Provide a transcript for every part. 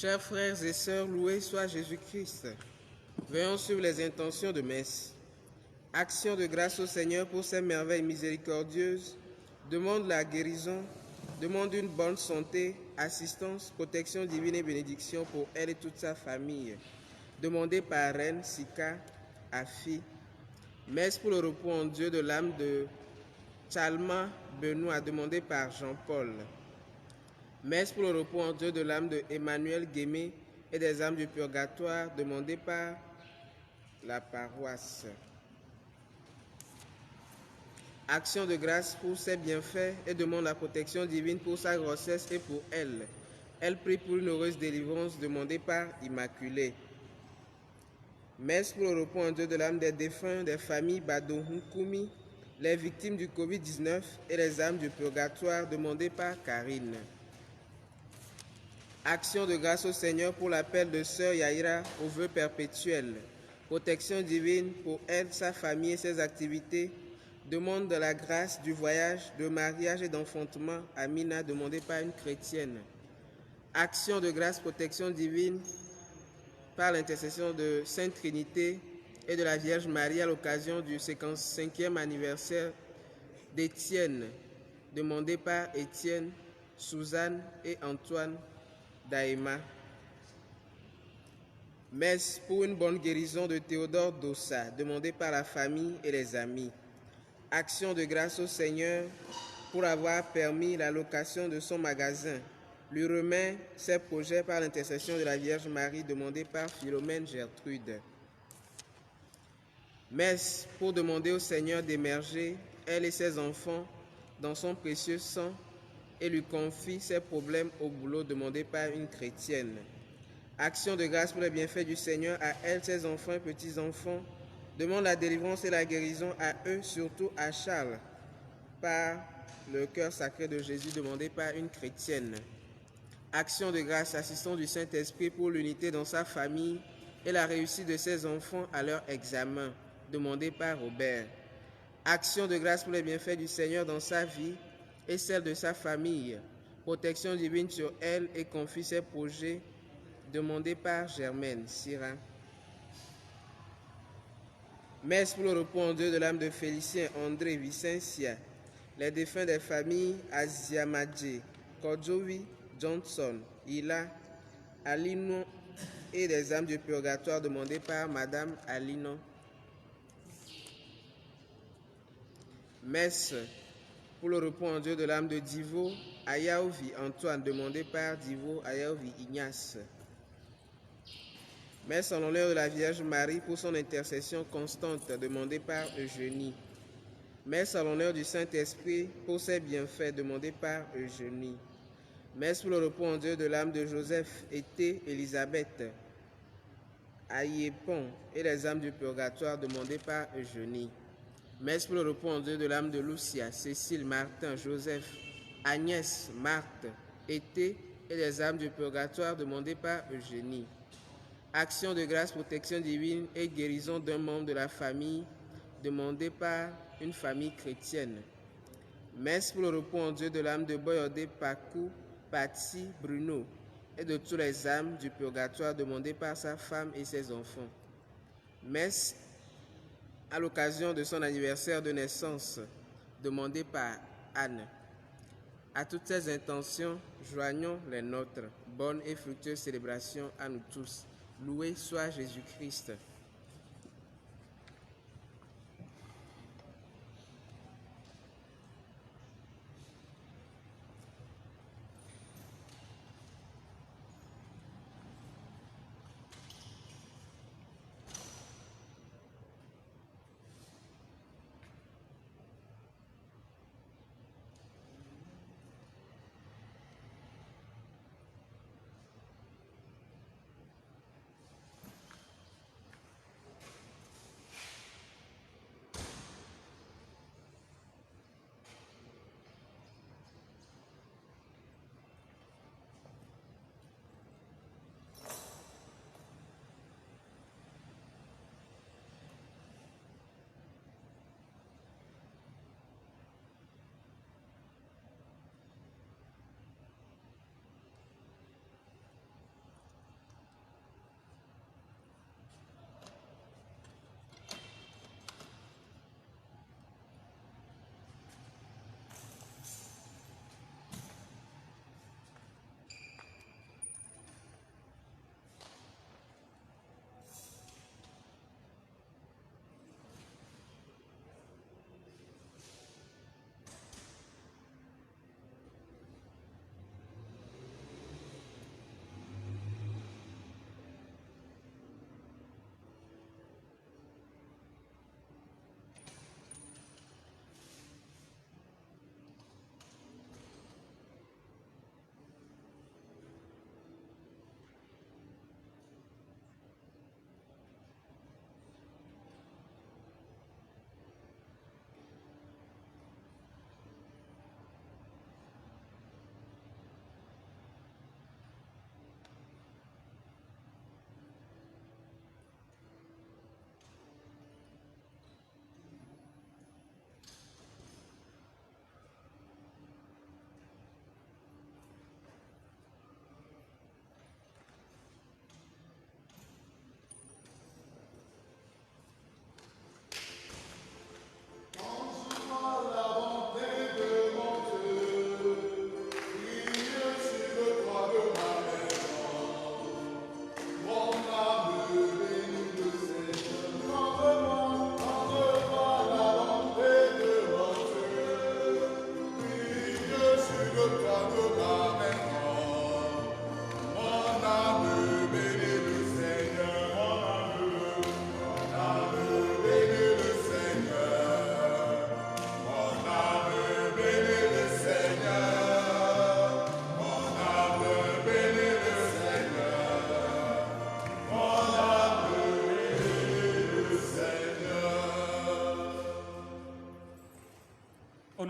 Chers frères et sœurs, loué soit Jésus-Christ. Veillons sur les intentions de messe. Action de grâce au Seigneur pour ses merveilles miséricordieuses. Demande la guérison, demande une bonne santé, assistance, protection divine et bénédiction pour elle et toute sa famille. Demandée par Reine Sika Afi. Messe pour le repos en Dieu de l'âme de Chalma Benoît, demandée par Jean-Paul. Messe pour le repos en Dieu de l'âme de Emmanuel Guémé et des âmes du purgatoire, demandée par la paroisse. Action de grâce pour ses bienfaits et demande la protection divine pour sa grossesse et pour elle. Elle prie pour une heureuse délivrance, demandée par Immaculée. Messe pour le repos en Dieu de l'âme des défunts des familles Bado Nkumi, les victimes du Covid-19 et les âmes du purgatoire, demandée par Karine. Action de grâce au Seigneur pour l'appel de Sœur Yaïra au vœu perpétuel. Protection divine pour elle, sa famille et ses activités. Demande de la grâce du voyage, de mariage et d'enfantement à Mina, demandée par une chrétienne. Action de grâce, protection divine par l'intercession de Sainte Trinité et de la Vierge Marie à l'occasion du 55e anniversaire d'Étienne, demandé par Étienne, Suzanne et Antoine Daïma. Messe pour une bonne guérison de Théodore Dossa, demandée par la famille et les amis. Action de grâce au Seigneur pour avoir permis la location de son magasin. Lui remet ses projets par l'intercession de la Vierge Marie, demandée par Philomène Gertrude. Messe pour demander au Seigneur d'émerger, elle et ses enfants, dans son précieux sang, et lui confie ses problèmes au boulot, demandé par une chrétienne. Action de grâce pour les bienfaits du Seigneur à elle, ses enfants et petits-enfants. Demande la délivrance et la guérison à eux, surtout à Charles, par le cœur sacré de Jésus, demandé par une chrétienne. Action de grâce, assistant du Saint-Esprit pour l'unité dans sa famille et la réussite de ses enfants à leur examen, demandé par Robert. Action de grâce pour les bienfaits du Seigneur dans sa vie et celle de sa famille. Protection divine sur elle et confie ses projets, demandé par Germaine Syrah. Messe pour le repos en Dieu de l'âme de Félicien André Vicencia, les défunts des familles Aziamadje, Kodjovi, Johnson, Ila, Alino et des âmes du purgatoire, demandées par Madame Alino. Messe pour le repos en Dieu de l'âme de Divo Ayaovi Antoine, demandé par Divo Ayaovi Ignace. Messe en l'honneur de la Vierge Marie pour son intercession constante, demandée par Eugénie. Messe en l'honneur du Saint-Esprit pour ses bienfaits, demandée par Eugénie. Messe pour le repos en Dieu de l'âme de Joseph, Été, Elisabeth, Aïepon et les âmes du purgatoire, demandées par Eugénie. Messe pour le repos en Dieu de l'âme de Lucia, Cécile, Martin, Joseph, Agnès, Marthe, Été et les âmes du purgatoire, demandées par Eugénie. Action de grâce, protection divine et guérison d'un membre de la famille, demandée par une famille chrétienne. Messe pour le repos en Dieu de l'âme de Boyodé Pakou, Patsy, Bruno et de tous les âmes du purgatoire, demandée par sa femme et ses enfants. Messe à l'occasion de son anniversaire de naissance, demandée par Anne. À toutes ces intentions, joignons les nôtres. Bonne et fructueuse célébration à nous tous. Loué soit Jésus-Christ.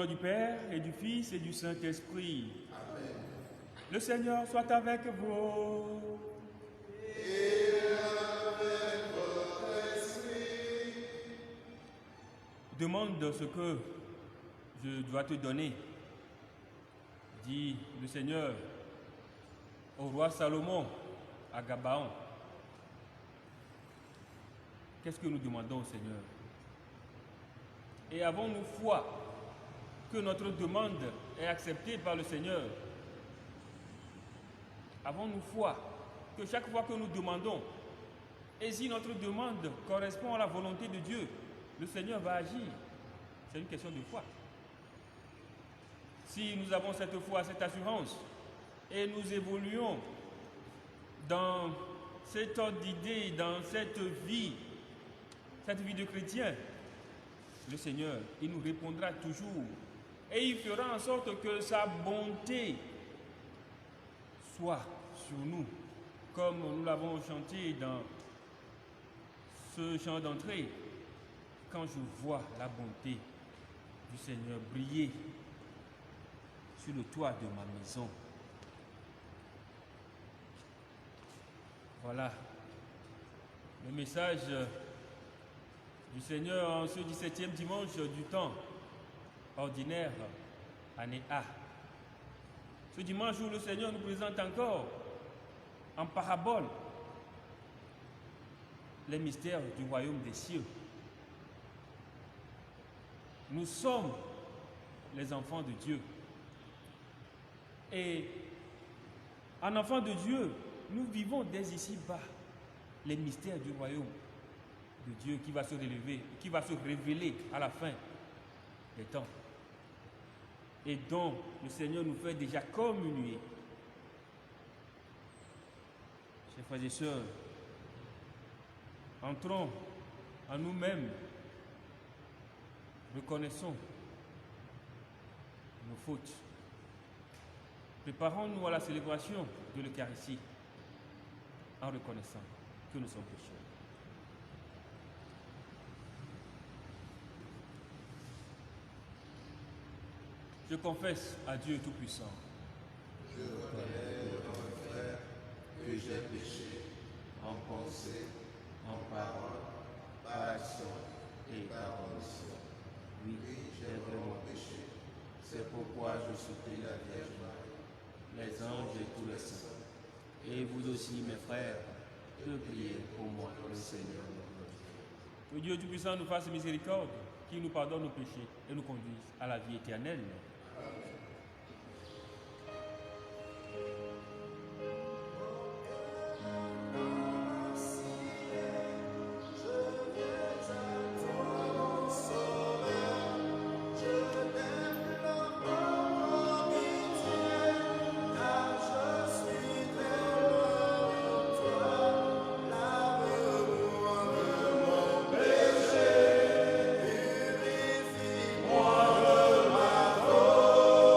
nom du Père et du Fils et du Saint-Esprit. Amen. Le Seigneur soit avec vous. Et avec votre esprit. Demande ce que je dois te donner, dit le Seigneur au roi Salomon à Gabaon. Qu'est-ce que nous demandons au Seigneur? Et avons-nous foi que notre demande est acceptée par le Seigneur? Avons-nous foi que chaque fois que nous demandons, et si notre demande correspond à la volonté de Dieu, le Seigneur va agir? C'est une question de foi. Si nous avons cette foi, cette assurance, et nous évoluons dans cet ordre d'idées, dans cette vie de chrétien, le Seigneur, il nous répondra toujours. Et il fera en sorte que sa bonté soit sur nous, comme nous l'avons chanté dans ce chant d'entrée. Quand je vois la bonté du Seigneur briller sur le toit de ma maison, voilà le message du Seigneur en ce 17e dimanche du temps ordinaire, année A. Ce dimanche où le Seigneur nous présente encore en parabole les mystères du royaume des cieux. Nous sommes les enfants de Dieu. Et en enfants de Dieu, nous vivons dès ici-bas les mystères du royaume de Dieu qui va se révéler à la fin des temps. Et dont le Seigneur nous fait déjà communier. Chers frères et sœurs, entrons en nous-mêmes, reconnaissons nos fautes. Préparons-nous à la célébration de l'Eucharistie en reconnaissant que nous sommes pécheurs. Je confesse à Dieu Tout-Puissant. Je reconnais, mon frère, que j'ai péché en pensée, en parole, par action et par omission. Oui, j'ai vraiment péché. C'est pourquoi je supplie la Vierge Marie, les anges et tous les saints, et vous aussi, mes frères, de prier pour moi, le Seigneur. Que Dieu Tout-Puissant nous fasse miséricorde, qu'il nous pardonne nos péchés et nous conduise à la vie éternelle. Purifie-moi de ma faute.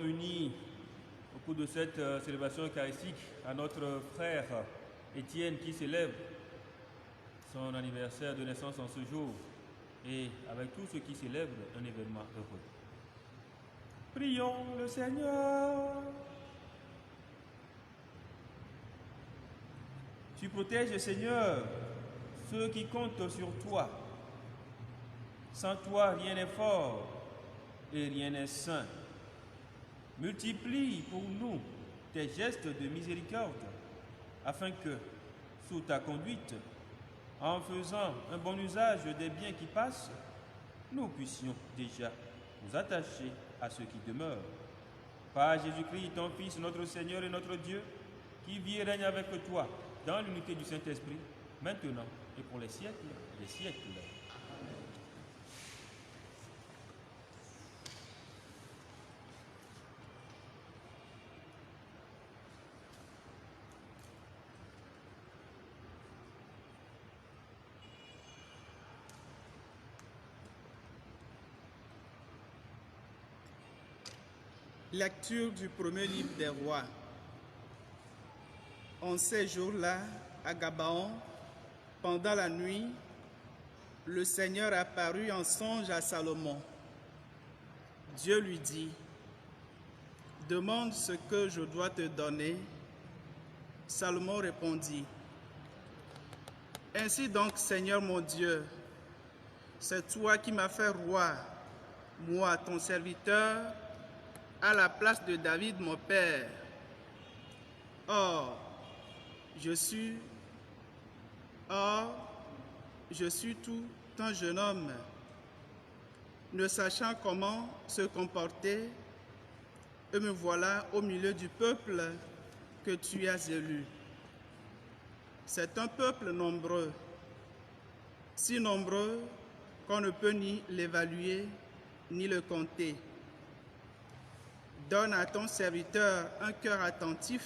unis au cours de cette célébration eucharistique à notre frère Étienne qui célèbre son anniversaire de naissance en ce jour et avec tous ceux qui célèbrent un événement heureux. Prions le Seigneur. Tu protèges, Seigneur, ceux qui comptent sur toi. Sans toi, rien n'est fort et rien n'est saint. Multiplie pour nous tes gestes de miséricorde, afin que, sous ta conduite, en faisant un bon usage des biens qui passent, nous puissions déjà nous attacher à ceux qui demeurent. Par Jésus-Christ, ton Fils, notre Seigneur et notre Dieu, qui vit et règne avec toi dans l'unité du Saint-Esprit, maintenant et pour les siècles des siècles. Lecture du premier livre des rois. En ces jours-là, à Gabaon, pendant la nuit, le Seigneur apparut en songe à Salomon. Dieu lui dit, « Demande ce que je dois te donner. » Salomon répondit, « Ainsi donc, Seigneur mon Dieu, c'est toi qui m'as fait roi, moi, ton serviteur, à la place de David, mon père. Or, je suis tout un jeune homme, ne sachant comment se comporter, et me voilà au milieu du peuple que tu as élu. C'est un peuple nombreux, si nombreux qu'on ne peut ni l'évaluer ni le compter. Donne à ton serviteur un cœur attentif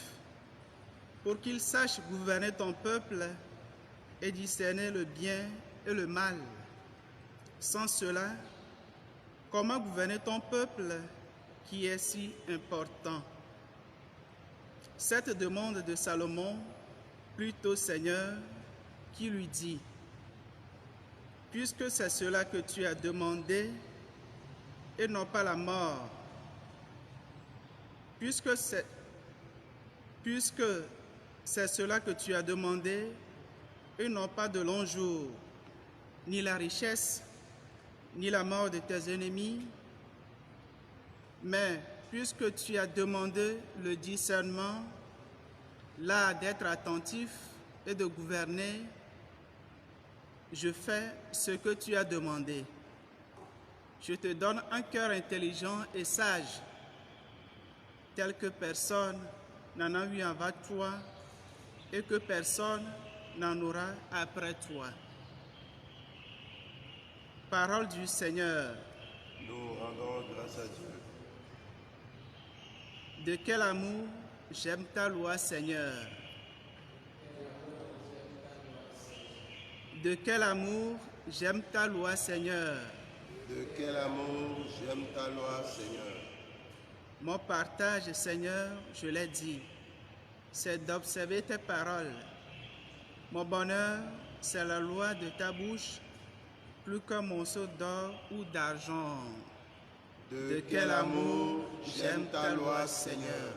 pour qu'il sache gouverner ton peuple et discerner le bien et le mal. Sans cela, comment gouverner ton peuple qui est si important? Cette demande de Salomon plut au Seigneur qui lui dit, « Puisque c'est cela que tu as demandé et non pas la mort, puisque c'est cela que tu as demandé, et non pas de longs jours, ni la richesse, ni la mort de tes ennemis, mais puisque tu as demandé le discernement, l'art d'être attentif et de gouverner, je fais ce que tu as demandé. Je te donne un cœur intelligent et sage, tel que personne n'en a eu avant toi et que personne n'en aura après toi. » Parole du Seigneur. Nous rendons grâce à Dieu. De quel amour j'aime ta loi, Seigneur. De quel amour j'aime ta loi, Seigneur. De quel amour j'aime ta loi, Seigneur. Mon partage, Seigneur, je l'ai dit, c'est d'observer tes paroles. Mon bonheur, c'est la loi de ta bouche, plus qu'un morceau d'or ou d'argent. De quel amour j'aime ta loi, Seigneur.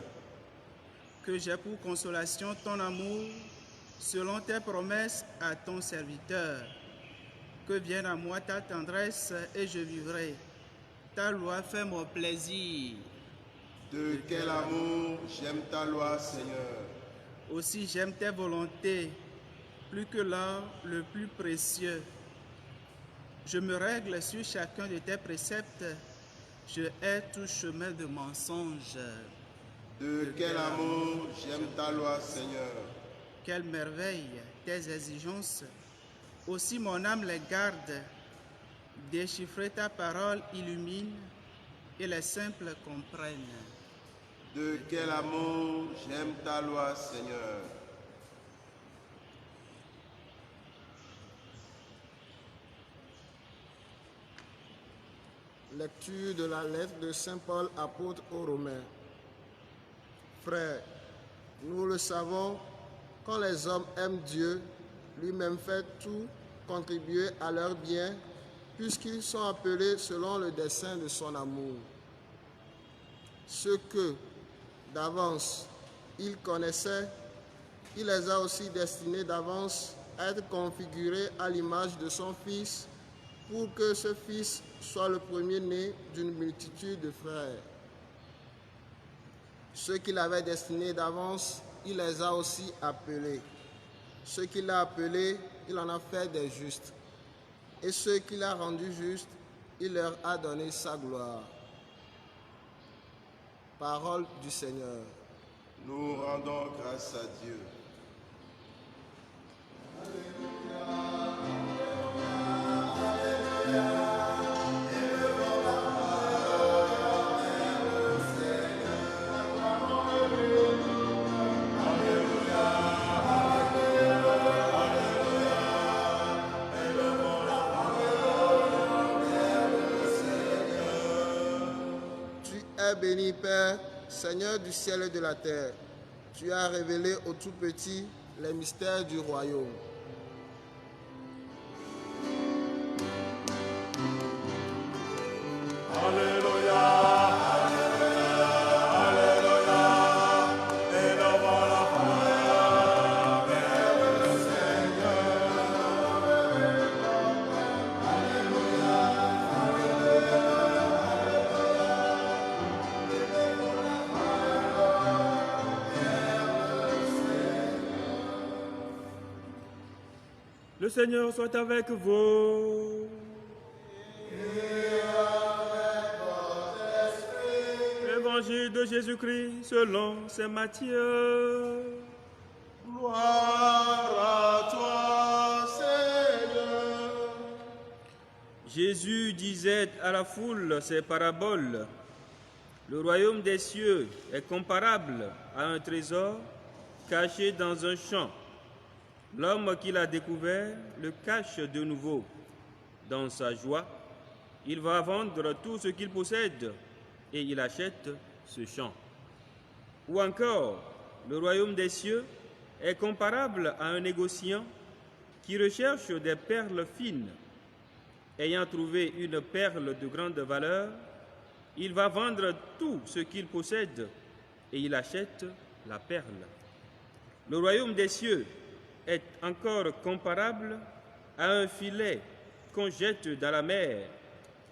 Que j'ai pour consolation ton amour, selon tes promesses à ton serviteur. Que vienne à moi ta tendresse et je vivrai. Ta loi fait mon plaisir. De quel amour j'aime ta loi, Seigneur. Aussi j'aime tes volontés, plus que l'or le plus précieux. Je me règle sur chacun de tes préceptes, je hais tout chemin de mensonge. De quel amour j'aime ta loi, Seigneur. Quelle merveille tes exigences, aussi mon âme les garde. Déchiffrer ta parole illumine et les simples comprennent. De quel amour j'aime ta loi, Seigneur. Lecture de la lettre de Saint Paul, apôtre aux Romains. Frères, nous le savons, quand les hommes aiment Dieu, lui-même fait tout contribuer à leur bien, puisqu'ils sont appelés selon le dessein de son amour. Ceux que, d'avance, il connaissait, il les a aussi destinés d'avance à être configurés à l'image de son Fils, pour que ce Fils soit le premier-né d'une multitude de frères. Ceux qu'il avait destinés d'avance, il les a aussi appelés. Ceux qu'il a appelés, il en a fait des justes. Et ceux qu'il a rendus justes, il leur a donné sa gloire. Parole du Seigneur. Nous rendons grâce à Dieu. Béni Père, Seigneur du ciel et de la terre, tu as révélé aux tout-petits les mystères du royaume. Alléluia. Le Seigneur soit avec vous. Évangile de Jésus-Christ selon saint Matthieu. Gloire à toi, Seigneur. Jésus disait à la foule ces paraboles. Le royaume des cieux est comparable à un trésor caché dans un champ. L'homme qui l'a découvert le cache de nouveau. Dans sa joie, il va vendre tout ce qu'il possède et il achète ce champ. Ou encore, le royaume des cieux est comparable à un négociant qui recherche des perles fines. Ayant trouvé une perle de grande valeur, il va vendre tout ce qu'il possède et il achète la perle. Le royaume des cieux est encore comparable à un filet qu'on jette dans la mer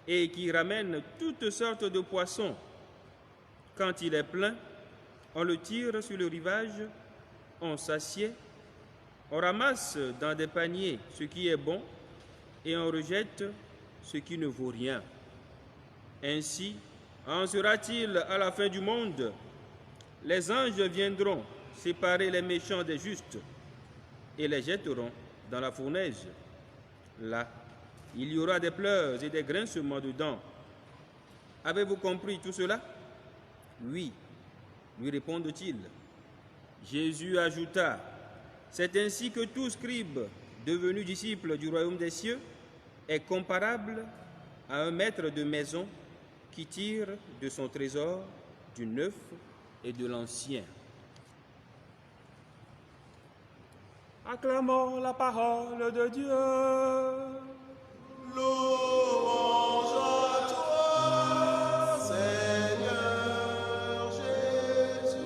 et qui ramène toutes sortes de poissons. Quand il est plein, on le tire sur le rivage, on s'assied, on ramasse dans des paniers ce qui est bon et on rejette ce qui ne vaut rien. Ainsi en sera-t-il à la fin du monde. Les anges viendront séparer les méchants des justes et les jetteront dans la fournaise. Là, il y aura des pleurs et des grincements de dents. Avez-vous compris tout cela? Oui, lui répondent-ils. Jésus ajouta, c'est ainsi que tout scribe devenu disciple du royaume des cieux est comparable à un maître de maison qui tire de son trésor du neuf et de l'ancien. Acclamons la parole de Dieu. Louange à toi, Seigneur Jésus.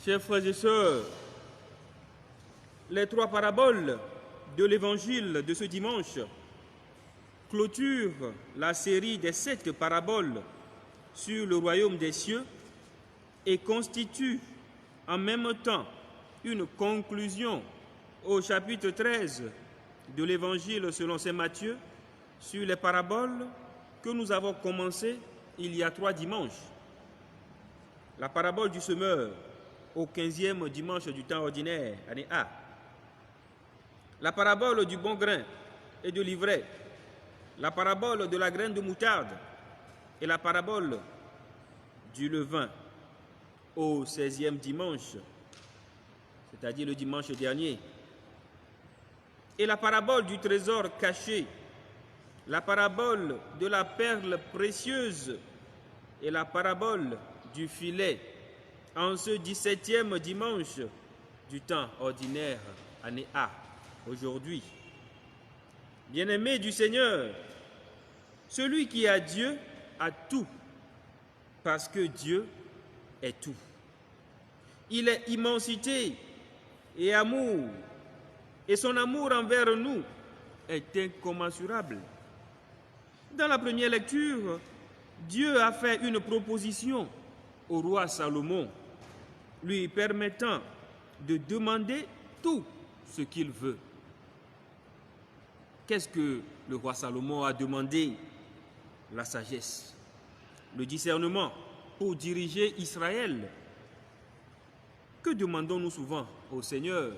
Chers frères et sœurs, les trois paraboles de l'évangile de ce dimanche clôturent la série des 7 paraboles sur le royaume des cieux et constituent en même temps une conclusion au chapitre 13 de l'évangile selon saint Matthieu sur les paraboles que nous avons commencé il y a 3 dimanches. La parabole du semeur au 15e dimanche du temps ordinaire, année A. La parabole du bon grain et de l'ivraie. La parabole de la graine de moutarde et la parabole du levain au 16e dimanche, c'est-à-dire le dimanche dernier. et la parabole du trésor caché, la parabole de la perle précieuse et la parabole du filet en ce 17e dimanche du temps ordinaire, année A, aujourd'hui. Bien-aimé du Seigneur, celui qui a Dieu a tout, parce que Dieu est tout. Il est immensité et amour, et son amour envers nous est incommensurable. Dans la première lecture, Dieu a fait une proposition au roi Salomon, lui permettant de demander tout ce qu'il veut. Qu'est-ce que le roi Salomon a demandé? La sagesse, le discernement pour diriger Israël. Que demandons-nous souvent au Seigneur?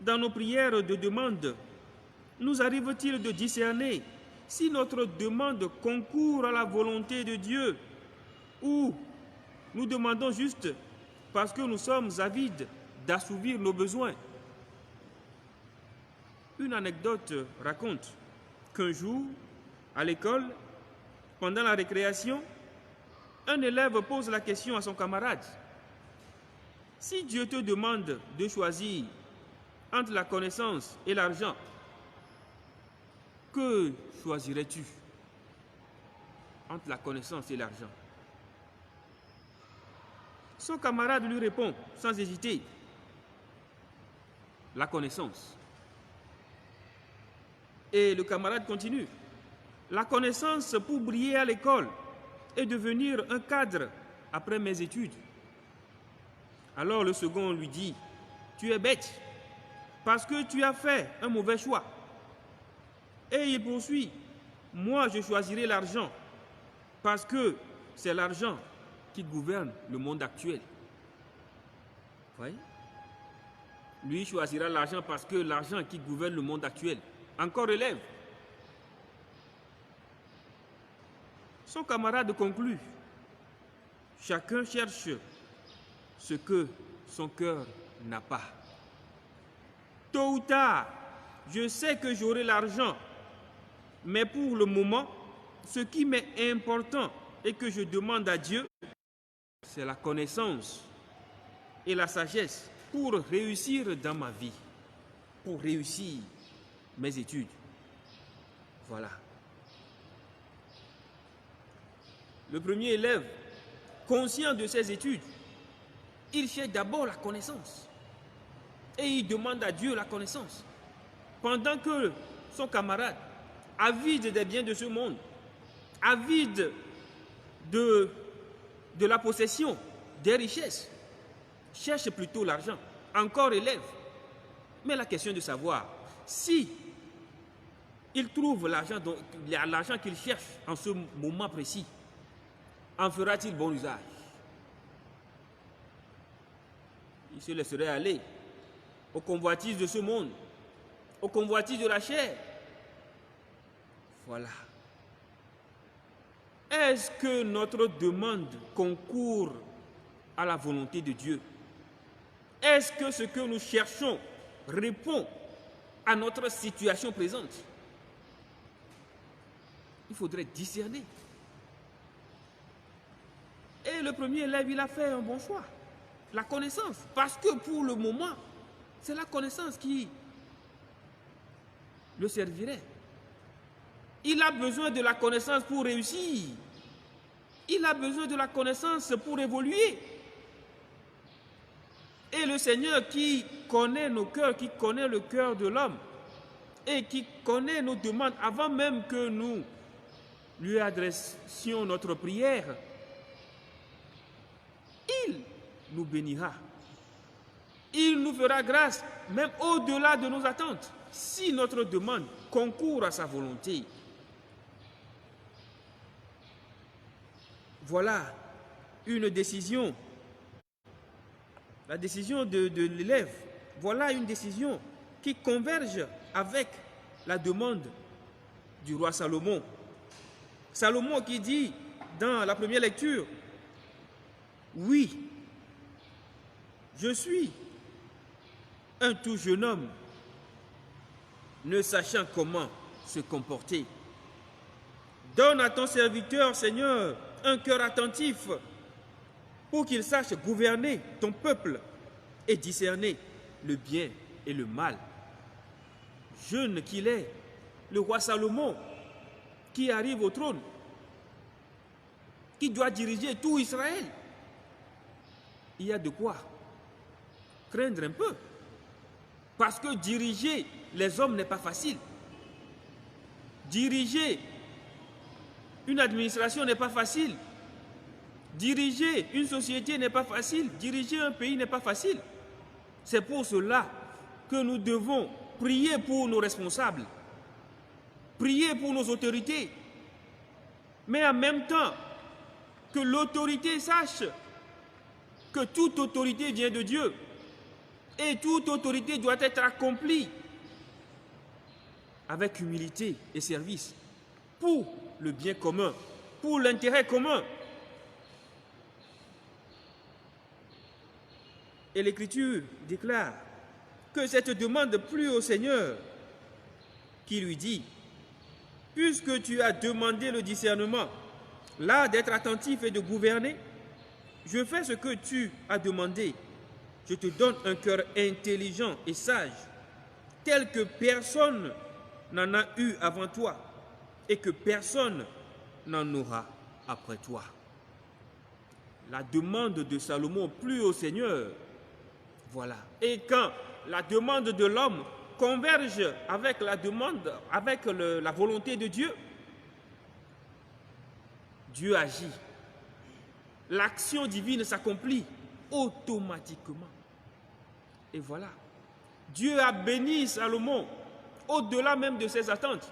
Dans nos prières de demande, nous arrive-t-il de discerner si notre demande concourt à la volonté de Dieu ou nous demandons juste parce que nous sommes avides d'assouvir nos besoins? Une anecdote raconte qu'un jour, à l'école, pendant la récréation, un élève pose la question à son camarade. Si Dieu te demande de choisir entre la connaissance et l'argent, que choisirais-tu entre la connaissance et l'argent? Son camarade lui répond sans hésiter, la connaissance. Et le camarade continue, la connaissance pour briller à l'école et devenir un cadre après mes études. Alors le second lui dit, tu es bête parce que tu as fait un mauvais choix. Et il poursuit, moi je choisirai l'argent parce que c'est l'argent qui gouverne le monde actuel. Vous voyez? Lui choisira l'argent parce que l'argent qui gouverne le monde actuel. Encore élève. Son camarade conclut, chacun cherche ce que son cœur n'a pas. Tôt ou tard, je sais que j'aurai l'argent, mais pour le moment, ce qui m'est important et que je demande à Dieu, c'est la connaissance et la sagesse pour réussir dans ma vie, pour réussir mes études. Voilà. Le premier élève, conscient de ses études, il cherche d'abord la connaissance et il demande à Dieu la connaissance. Pendant que son camarade, avide des biens de ce monde, avide de la possession, des richesses, cherche plutôt l'argent, encore élève. Mais la question de savoir si il trouve l'argent qu'il cherche en ce moment précis, en fera-t-il bon usage? Il se laisserait aller aux convoitises de ce monde, aux convoitises de la chair. Voilà. Est-ce que notre demande concourt à la volonté de Dieu? Est-ce que ce que nous cherchons répond à notre situation présente? Il faudrait discerner. Et le premier élève, il a fait un bon choix. La connaissance. Parce que pour le moment, c'est la connaissance qui le servirait. Il a besoin de la connaissance pour réussir. Il a besoin de la connaissance pour évoluer. Et le Seigneur qui connaît nos cœurs, qui connaît le cœur de l'homme et qui connaît nos demandes avant même que nous lui adressions notre prière, il nous bénira. Il nous fera grâce, même au-delà de nos attentes, si notre demande concourt à sa volonté. Voilà une décision. La décision de l'élève, voilà une décision qui converge avec la demande du roi Salomon. Salomon qui dit dans la première lecture, oui, je suis un tout jeune homme ne sachant comment se comporter. Donne à ton serviteur, Seigneur, un cœur attentif pour qu'il sache gouverner ton peuple et discerner le bien et le mal. Jeune qu'il est, le roi Salomon, qui arrive au trône, qui doit diriger tout Israël, il y a de quoi craindre un peu. Parce que diriger les hommes n'est pas facile. Diriger une administration n'est pas facile. Diriger une société n'est pas facile. Diriger un pays n'est pas facile. C'est pour cela que nous devons prier pour nos responsables, prier pour nos autorités, mais en même temps que l'autorité sache que toute autorité vient de Dieu et toute autorité doit être accomplie avec humilité et service pour le bien commun, pour l'intérêt commun. Et l'Écriture déclare que cette demande plut au Seigneur, qui lui dit: puisque tu as demandé le discernement, là d'être attentif et de gouverner, je fais ce que tu as demandé. Je te donne un cœur intelligent et sage, tel que personne n'en a eu avant toi et que personne n'en aura après toi. La demande de Salomon plut au Seigneur. Voilà. Et quand la demande de l'homme converge avec la demande, avec la volonté de Dieu, Dieu agit. L'action divine s'accomplit automatiquement. Et voilà. Dieu a béni Salomon au-delà même de ses attentes.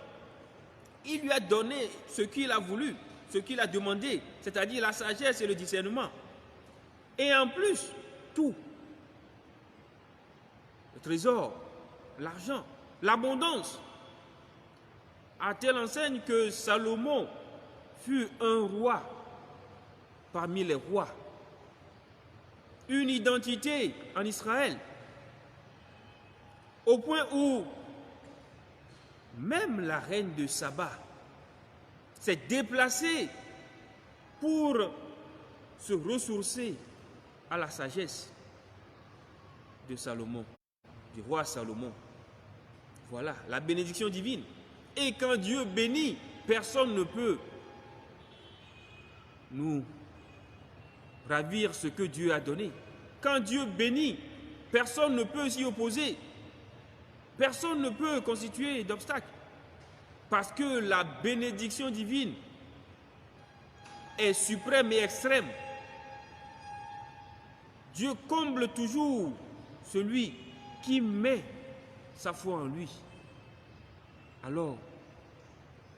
Il lui a donné ce qu'il a voulu, ce qu'il a demandé, c'est-à-dire la sagesse et le discernement. Et en plus, tout. Le trésor, l'argent, l'abondance. À telle enseigne que Salomon fut un roi parmi les rois. Une identité en Israël. Au point où même la reine de Saba s'est déplacée pour se ressourcer à la sagesse de Salomon, du roi Salomon. Voilà, la bénédiction divine. Et quand Dieu bénit, personne ne peut nous ravir ce que Dieu a donné. Quand Dieu bénit, personne ne peut s'y opposer. Personne ne peut constituer d'obstacle. Parce que la bénédiction divine est suprême et extrême. Dieu comble toujours celui qui met sa foi en lui. Alors,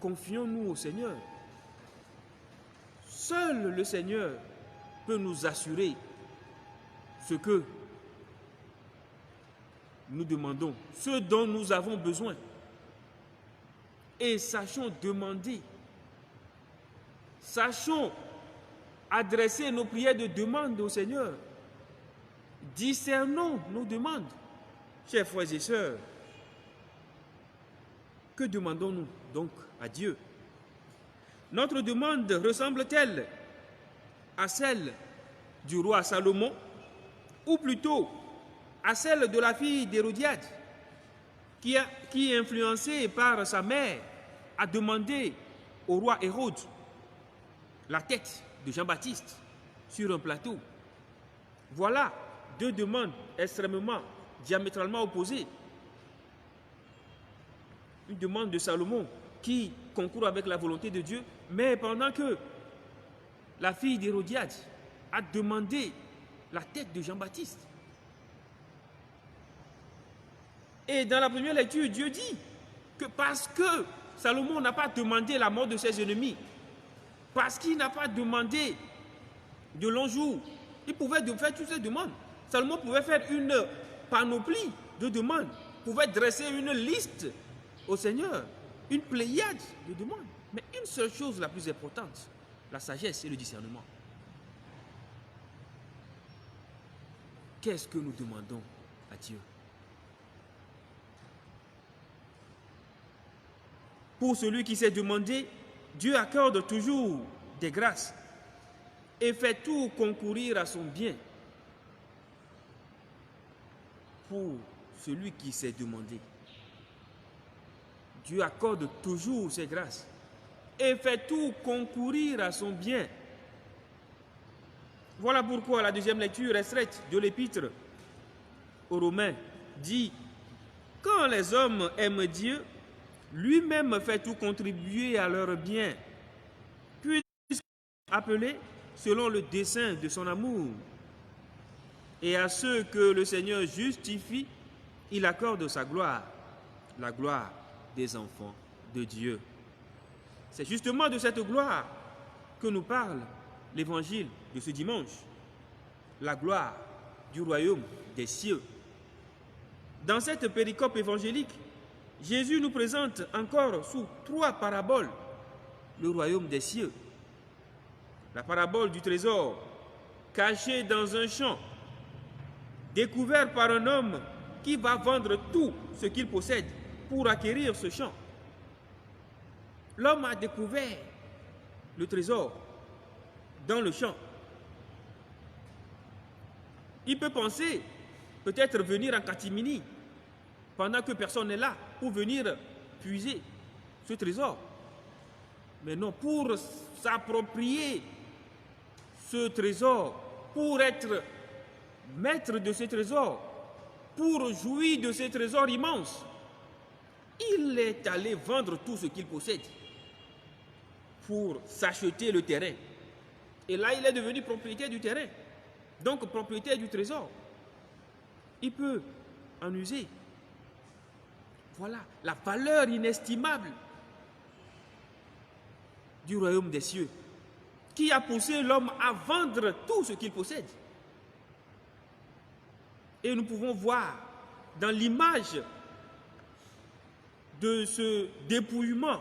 confions-nous au Seigneur. Seul le Seigneur peut nous assurer ce que nous demandons, ce dont nous avons besoin. Et sachons demander, sachons adresser nos prières de demande au Seigneur. Discernons nos demandes. Chers frères et sœurs, que demandons-nous donc à Dieu? Notre demande ressemble-t-elle à celle du roi Salomon, ou plutôt à celle de la fille d'Hérodiade, qui, influencée par sa mère, a demandé au roi Hérode la tête de Jean-Baptiste sur un plateau? Voilà deux demandes extrêmement, diamétralement opposées. Une demande de Salomon qui concourt avec la volonté de Dieu, mais pendant que la fille d'Hérodiade a demandé la tête de Jean-Baptiste. Et dans la première lecture, Dieu dit que parce que Salomon n'a pas demandé la mort de ses ennemis, parce qu'il n'a pas demandé de longs jours, il pouvait faire toutes ces demandes. Salomon pouvait faire une panoplie de demandes, pouvait dresser une liste au Seigneur, une pléiade de demandes. Mais une seule chose la plus importante, la sagesse et le discernement. Qu'est-ce que nous demandons à Dieu? Pour celui qui s'est demandé, Dieu accorde toujours des grâces et fait tout concourir à son bien. Pour celui qui s'est demandé, Dieu accorde toujours ses grâces et fait tout concourir à son bien. Voilà pourquoi la deuxième lecture extraite de l'épître aux Romains dit « Quand les hommes aiment Dieu, lui-même fait tout contribuer à leur bien, puisqu'ils sont appelés selon le dessein de son amour. Et à ceux que le Seigneur justifie, il accorde sa gloire, la gloire des enfants de Dieu. » C'est justement de cette gloire que nous parle l'évangile de ce dimanche, la gloire du royaume des cieux. Dans cette péricope évangélique, Jésus nous présente encore sous 3 paraboles le royaume des cieux. La parabole du trésor, caché dans un champ, découvert par un homme qui va vendre tout ce qu'il possède pour acquérir ce champ. L'homme a découvert le trésor dans le champ. Il peut penser, peut-être venir en catimini, pendant que personne n'est là, pour venir puiser ce trésor. Mais non, pour s'approprier ce trésor, pour être maître de ce trésor, pour jouir de ce trésor immense, il est allé vendre tout ce qu'il possède pour s'acheter le terrain. Et là, il est devenu propriétaire du terrain, donc propriétaire du trésor. Il peut en user. Voilà la valeur inestimable du royaume des cieux, qui a poussé l'homme à vendre tout ce qu'il possède. Et nous pouvons voir dans l'image de ce dépouillement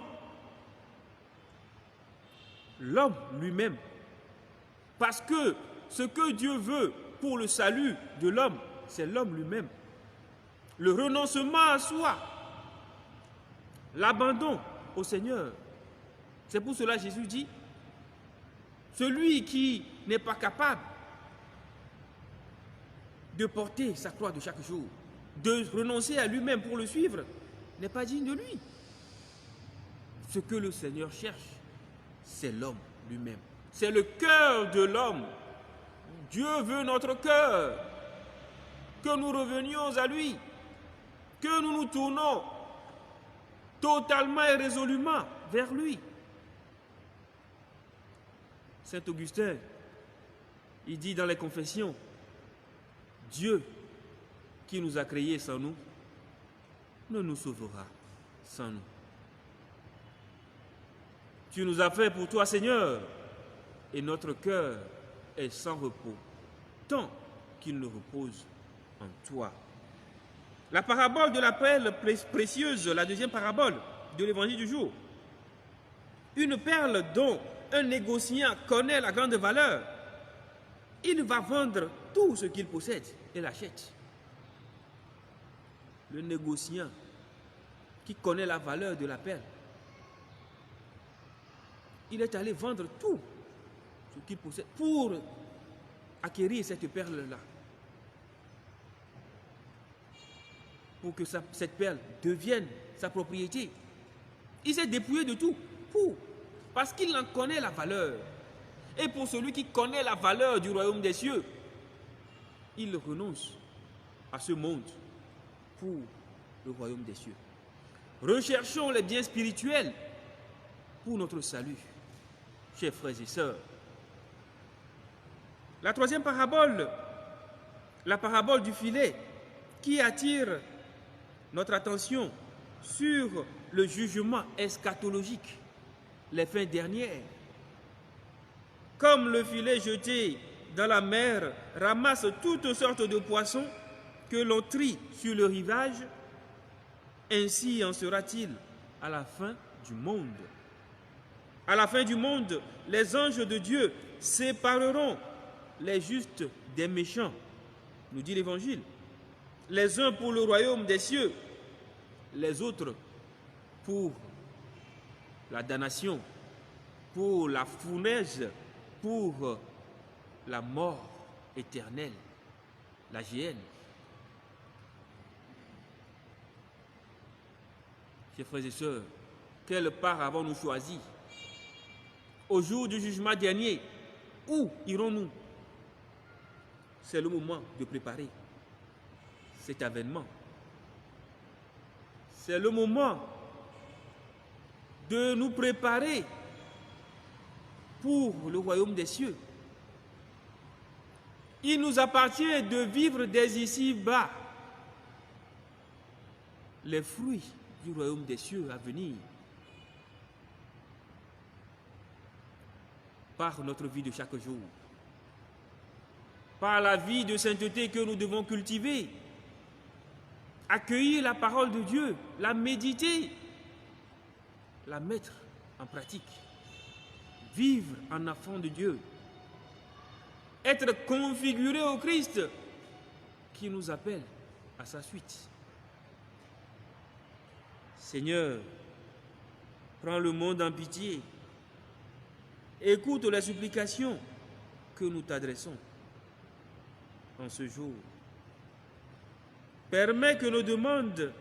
l'homme lui-même. Parce que ce que Dieu veut pour le salut de l'homme, c'est l'homme lui-même. Le renoncement à soi, l'abandon au Seigneur. C'est pour cela que Jésus dit, celui qui n'est pas capable de porter sa croix de chaque jour, de renoncer à lui-même pour le suivre, n'est pas digne de lui. Ce que le Seigneur cherche, c'est l'homme lui-même. C'est le cœur de l'homme. Dieu veut notre cœur, que nous revenions à lui, que nous nous tournons totalement et résolument vers lui. Saint Augustin, il dit dans les Confessions, Dieu qui nous a créés sans nous, ne nous sauvera sans nous. Tu nous as fait pour toi, Seigneur, et notre cœur est sans repos, tant qu'il ne repose en toi. La parabole de la perle précieuse, la deuxième parabole de l'évangile du jour. Une perle dont un négociant connaît la grande valeur. Il va vendre tout ce qu'il possède et l'achète. Le négociant qui connaît la valeur de la perle, il est allé vendre tout ce qu'il possède pour acquérir cette perle-là. Pour que cette perle devienne sa propriété. Il s'est dépouillé de tout parce qu'il en connaît la valeur. Et pour celui qui connaît la valeur du royaume des cieux, il renonce à ce monde pour le royaume des cieux. Recherchons les biens spirituels pour notre salut, chers frères et sœurs. La troisième parabole, la parabole du filet, qui attire notre attention sur le jugement eschatologique, les fins dernières. Comme le filet jeté dans la mer ramasse toutes sortes de poissons que l'on trie sur le rivage, ainsi en sera-t-il à la fin du monde. À la fin du monde, les anges de Dieu sépareront les justes des méchants, nous dit l'Évangile. Les uns pour le royaume des cieux, les autres pour la damnation, pour la fournaise, pour la mort éternelle, la géhenne. Chers frères et sœurs, quelle part avons-nous choisi? Au jour du jugement dernier, où irons-nous? C'est le moment de préparer cet avènement. C'est le moment de nous préparer pour le royaume des cieux. Il nous appartient de vivre dès ici-bas les fruits du royaume des cieux à venir par notre vie de chaque jour, par la vie de sainteté que nous devons cultiver, accueillir la parole de Dieu, la méditer, la mettre en pratique, vivre en enfant de Dieu, être configuré au Christ qui nous appelle à sa suite. Seigneur, prends le monde en pitié. Écoute les supplications que nous t'adressons en ce jour. Permets que nos demandes,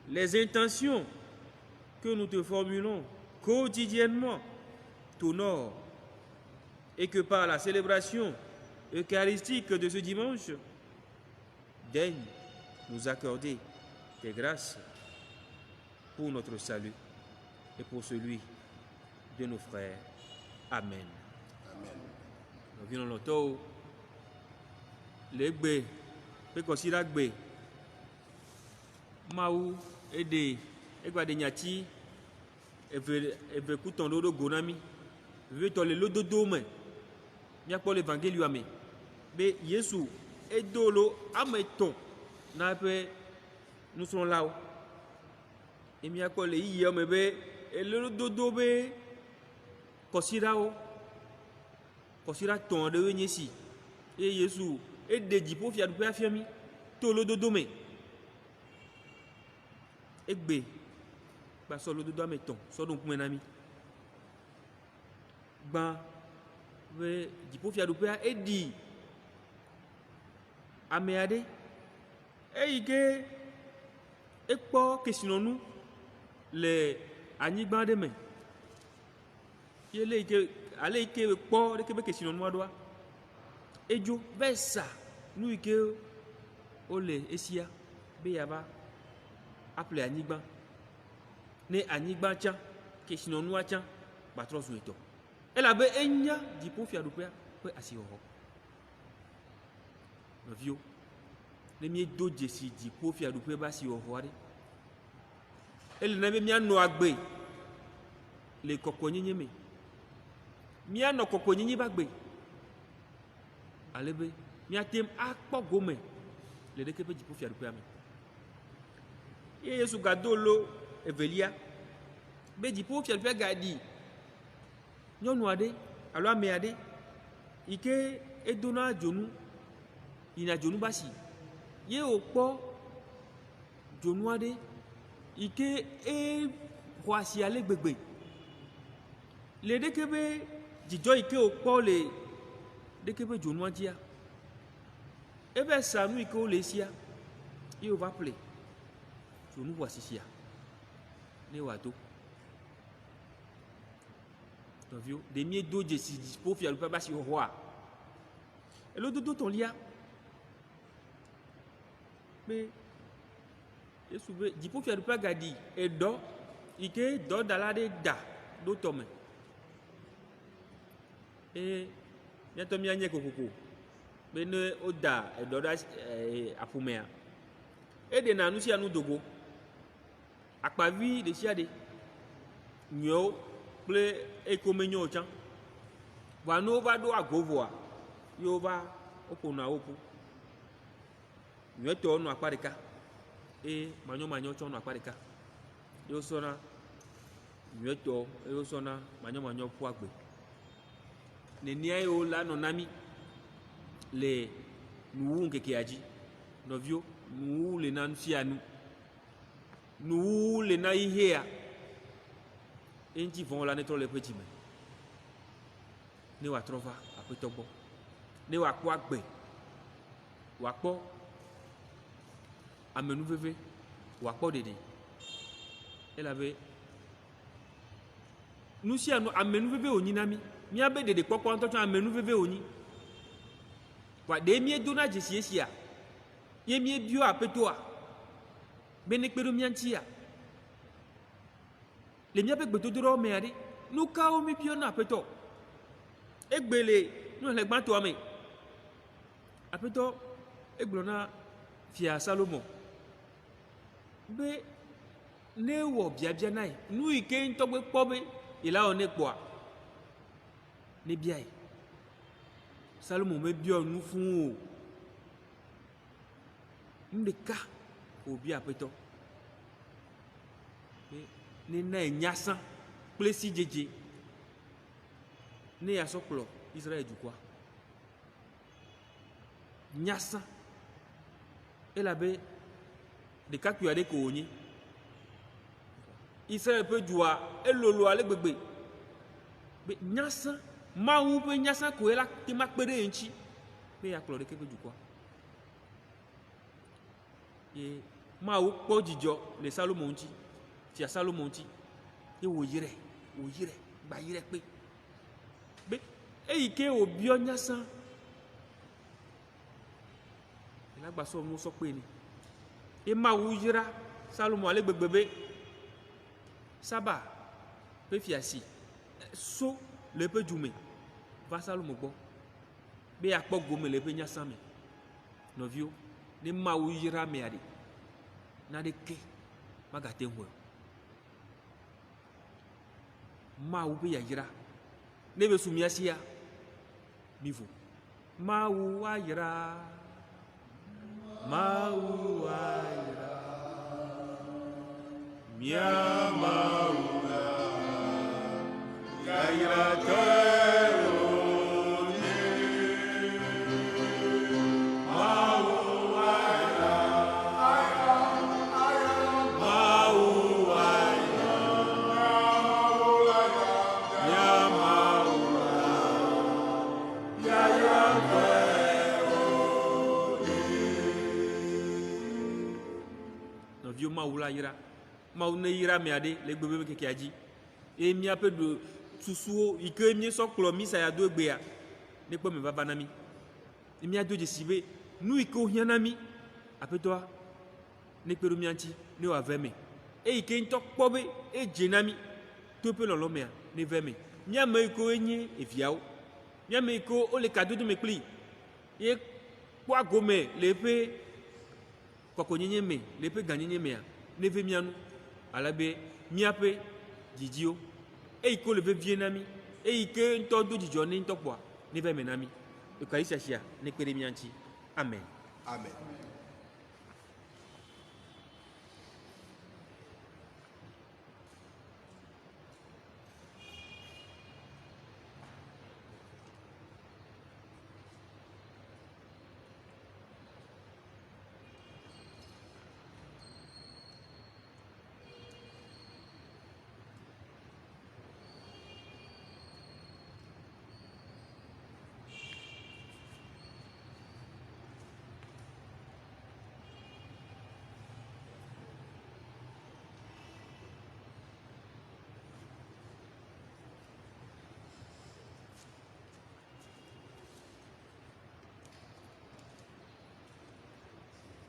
les intentions que nous te formulons quotidiennement t'honorent et que par la célébration eucharistique de ce dimanche, daigne nous accorder tes grâces pour notre salut et pour celui de nos frères. Amen. Nous venons l'auto, les gbé, pécosira gbé, maou, aidé, égua de nyati, et veut couton d'eau gonami, veut toller l'eau d'eau, mais, n'y a pas l'évangile, mais Jésus, et dolo, ameton, n'a pas, nous sommes là. Et m'y a collé hier, mais, et le dodo, mais, kosira ton de ici et Jésus et de dipo fia du père fiami to lo dodo me egbe ba so lo dodo ameton so donc mon ami ba we dipo fia du père et di ameade e ike e po question nous les anigba de me yele ike ale ike kpɔ ɖeke be kesi nɔnua ɖoa edzo be sa nu ike wole esia be yava aƒle anyigba ne anyigba tsã kesi nɔnua tsã gbatrɔ zu etɔ elabe enya dziƒo fiaɖuƒea ƒe asixɔxɔ nɔviwo ne miedo dzesi dziƒo fiaɖuƒe be asixɔxɔ aɖe ele na be mianɔ agbe le kɔkɔnyenye me mianɔ kɔkɔnyenye ba gbe alebe miatem akpɔ gome le ɖeke ƒe dziƒo fiaɖuƒea me ye Yesu gado lo evelia be dziƒo fiaɖuƒea gaɖi nyɔnu aɖe alo ame aɖe yi ke edona dzonu yina dzonu ba si ye wòkpɔ dzonu aɖe yi ke exɔ asi ale gbegbe le ɖeke be dzidzɔ yi ke wòkpɔ le ɖeke be dzonua dzia ebe sa nu yi ke wole esia ye wòva ƒle dzonu xɔ asi sia ne wòado nɔviwo ɖe miedo dzesi dziƒo fiaɖuƒea be asixɔxɔa elo dodo tɔ̃lia be Yesu be dziƒo fiaɖuƒea gaɖi eɖɔ yi ke dɔdala ɖe da ɖo tɔme e miatɔ mianye kokoko be ne woda eɖɔ ɖe aƒumea eɖena nu sia nu dogo akpavi ɖe sia ɖe nyuiwo kple eko menyo tsã voa ne wova ɖo agbo voa ye wova woƒona wo ƒu nyuietɔwo nɔ akpa ɖeka eye manyɔmanyɔ tsɔ nɔ akpa ɖeka ye wosɔna nyuietɔwo eye wosɔna manyɔmanyɔ ƒu agbe nenia yewo la nɔ nami le nuwu ŋkekea dzi nɔviwo nuwu le na nu sia nu nuwu le na yihea et dit vont la nettoyer les petits mais ne wa trouver après to bo ne wa kwa gbe wa po amenu veve wa po dede elle avait nous si amenu veve oni nami mi abe dede popo nto amenu veve oni wa de mi edona jesiesia ye mi bio apetoa bene kpedo mi antia le mi abe gbedodoro me ade nu ka o mi bio na apeto egbele nu le gban to ame apeto eglona fia Salomon be ne wo biabia nai nu ike ntogbe pobe ila one poa ne biai Salomon me bio nu fun o ndeka obi apeto ne na nyasa plesi jeje ne ya soklo Israël du quoi nyasa elabe de kaku ade ko onyi Israël peut joie elolo ale gbegbe be nyasa mawu pe nyasa ko ela ti makpere nchi pe ya klo de kebe du quoi et mawu po jijo le Salomon nchi ti Salomon nchi e wo yire gba yire pe be eyike obi onyasa ilagba so mu so pe ni e mawu yira Salomon ale gbegbebe saba pe fiasi so le pe jume va Salomon gbo be akpo gome le pe nyasa me novio ni mawu yira me ade na de ke magate ho mawu be yira ne be sumiasia mivo mawu wa yira mawu wa yira mia mawu ya yira tero maula yira mauna yira me ade le gbebe keke aji e mi ape do susuo ike mi so klo mi sa ya do egbe ya ne po me baba na mi e mi ado je sibe nu ike ohia na mi ape to ne peru mi anti ne wa veme e ike nto pobe e je na mi to pe lolo me ne veme mi ama iko enye efiawo mi ama iko o le kado do me pli e kwa gome le pe koko nyenye me le pe ganyenye me ne ve mianu alabe miape jijio e iko le ve vienami e ike nto do jijo ni nto kwa ne ve menami e ka isashia ne pere mianchi amen Amen.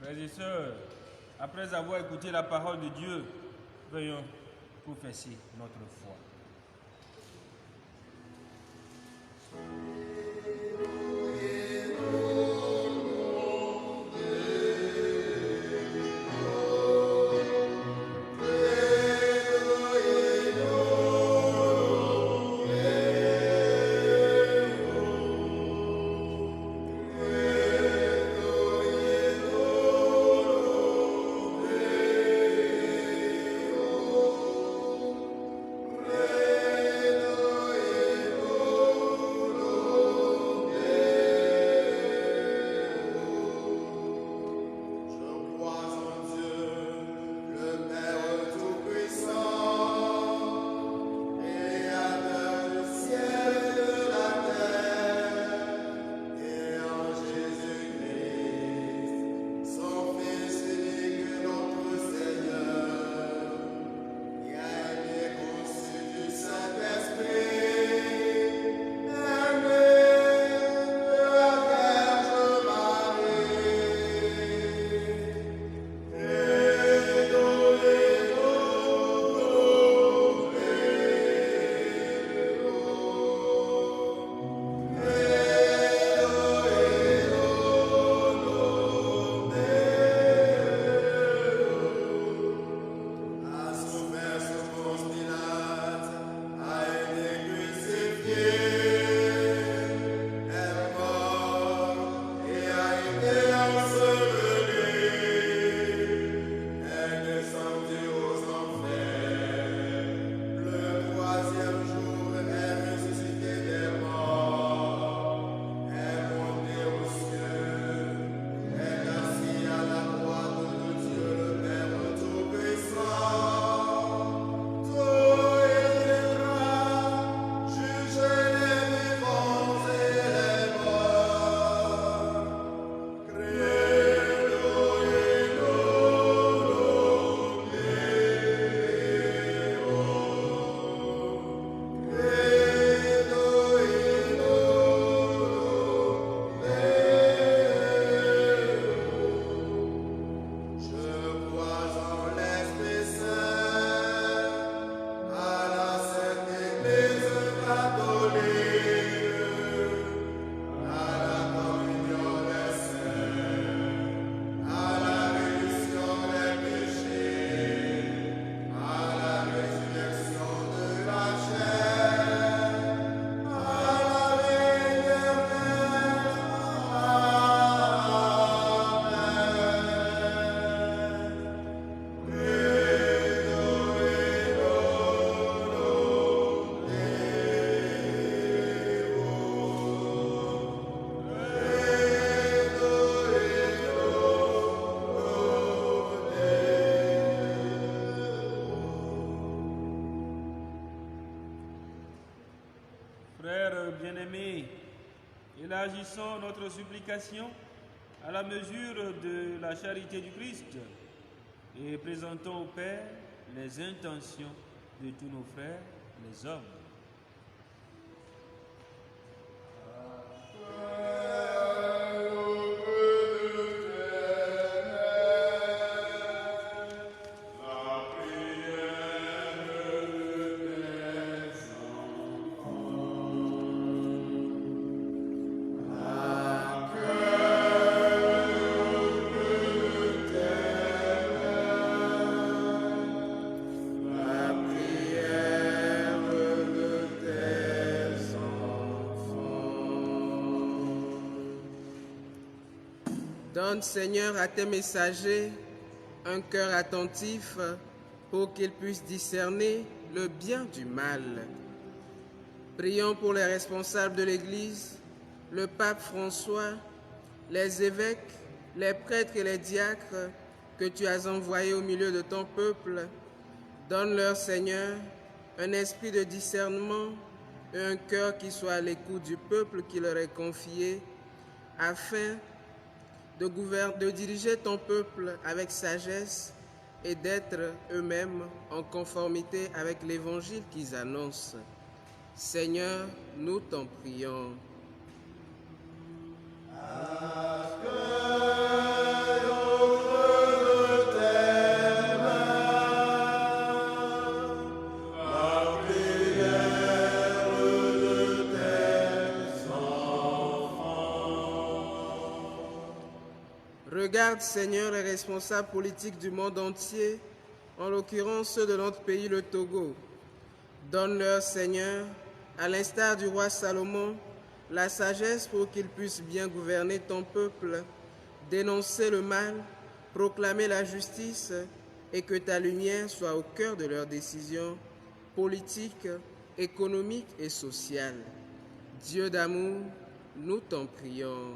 Frères et sœurs, après avoir écouté la parole de Dieu, veuillons professer notre foi. bien-aimés, élargissons notre supplication à la mesure de la charité du Christ et présentons au Père les intentions de tous nos frères, les hommes. Donne, Seigneur, à tes messagers un cœur attentif pour qu'ils puissent discerner le bien du mal. Prions pour les responsables de l'Église, le pape François, les évêques, les prêtres et les diacres que tu as envoyés au milieu de ton peuple. Donne-leur, Seigneur, un esprit de discernement et un cœur qui soit à l'écoute du peuple qui leur est confié, afin de diriger ton peuple avec sagesse et d'être eux-mêmes en conformité avec l'évangile qu'ils annoncent. Seigneur, nous t'en prions. Regarde, Seigneur, les responsables politiques du monde entier, en l'occurrence ceux de notre pays, le Togo. Donne-leur, Seigneur, à l'instar du roi Salomon, la sagesse pour qu'ils puissent bien gouverner ton peuple, dénoncer le mal, proclamer la justice et que ta lumière soit au cœur de leurs décisions politiques, économiques et sociales. Dieu d'amour, nous t'en prions.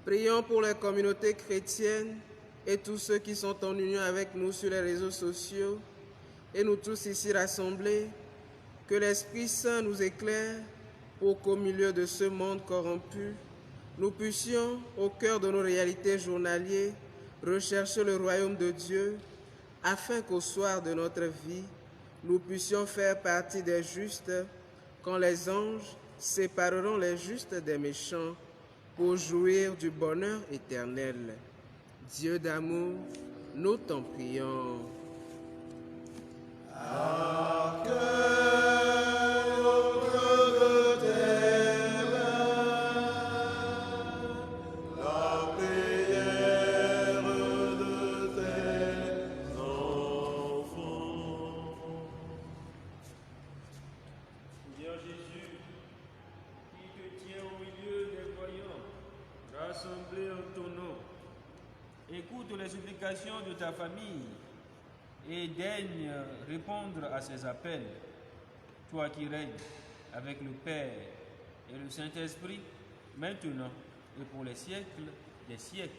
Prions pour les communautés chrétiennes et tous ceux qui sont en union avec nous sur les réseaux sociaux et nous tous ici rassemblés, que l'Esprit Saint nous éclaire pour qu'au milieu de ce monde corrompu, nous puissions, au cœur de nos réalités journalières, rechercher le royaume de Dieu, afin qu'au soir de notre vie, nous puissions faire partie des justes, quand les anges sépareront les justes des méchants, pour jouir du bonheur éternel. Dieu d'amour, nous t'en prions. Rassemblés en ton nom, écoute les supplications de ta famille et daigne répondre à ses appels, toi qui règnes avec le Père et le Saint-Esprit, maintenant et pour les siècles des siècles.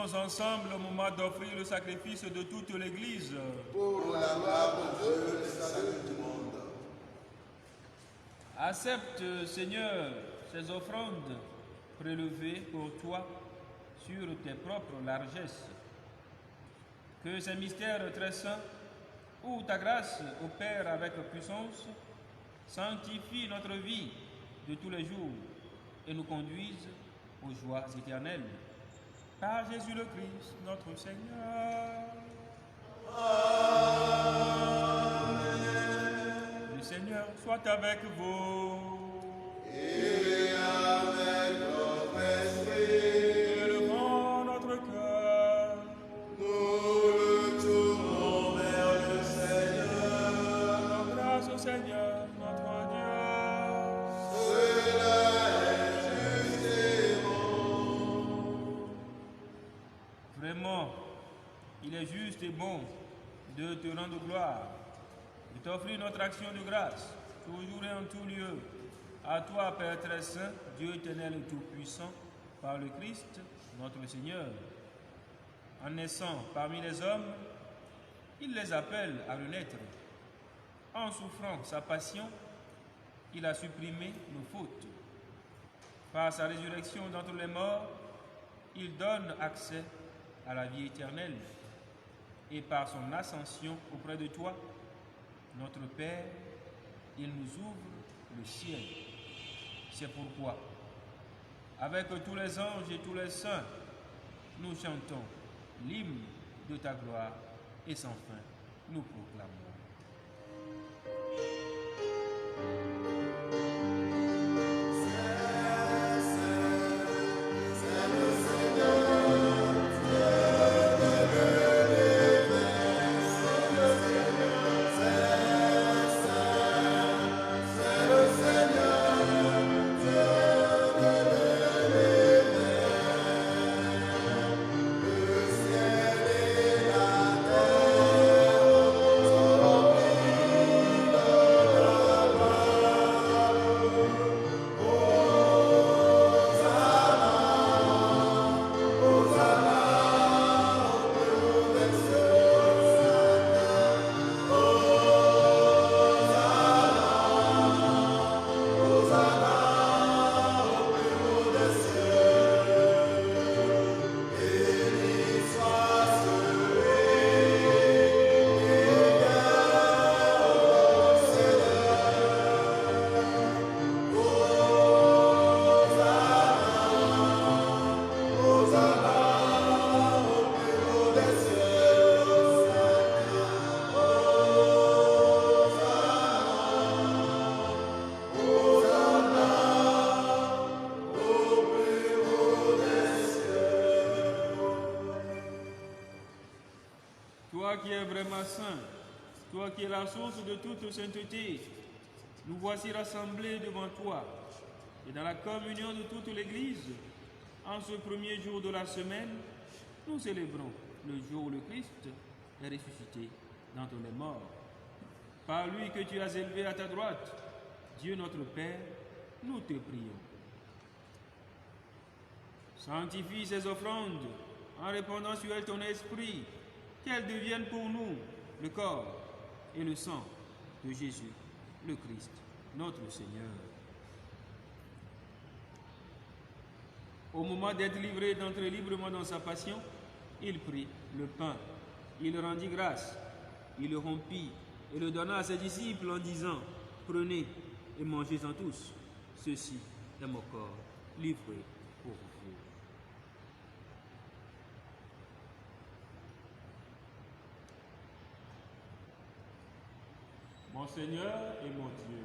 prions ensemble au moment d'offrir le sacrifice de toute l'Église. Pour la gloire de Dieu et le salut du monde. Accepte, Seigneur, ces offrandes prélevées pour toi sur tes propres largesses. Que ces mystères très saints, où ta grâce opère avec puissance, sanctifie notre vie de tous les jours et nous conduise aux joies éternelles. Par Jésus le Christ, notre Seigneur. Amen. Le Seigneur soit avec vous. Et avec notre esprit. Élevons notre cœur. Nous le tournons vers le Seigneur. Rendons grâce au Seigneur, notre Dieu. Cela est juste et bon. Vraiment, il est juste et bon de te rendre gloire, de t'offrir notre action de grâce, toujours et en tout lieu. À toi, Père très saint, Dieu éternel et tout-puissant, par le Christ, notre Seigneur. En naissant parmi les hommes, il les appelle à renaître. En souffrant sa passion, il a supprimé nos fautes. Par sa résurrection d'entre les morts, il donne accès à la vie éternelle. Et par son ascension auprès de toi, notre Père, il nous ouvre le ciel. C'est pourquoi, avec tous les anges et tous les saints, nous chantons l'hymne de ta gloire et sans fin, nous proclamons. Toi qui es vraiment saint, toi qui es la source de toute sainteté, nous voici rassemblés devant toi et dans la communion de toute l'Église. En ce premier jour de la semaine, nous célébrons le jour où le Christ est ressuscité d'entre les morts. Par lui que tu as élevé à ta droite, Dieu notre Père, nous te prions. Sanctifie ces offrandes en répandant sur elles ton esprit, qu'elles deviennent pour nous le corps et le sang de Jésus, le Christ, notre Seigneur. Au moment d'être livré, d'entrer librement dans sa passion, il prit le pain, il rendit grâce, il le rompit et le donna à ses disciples en disant: prenez et mangez-en tous, ceci est mon corps livré pour vous. Mon Seigneur et mon Dieu.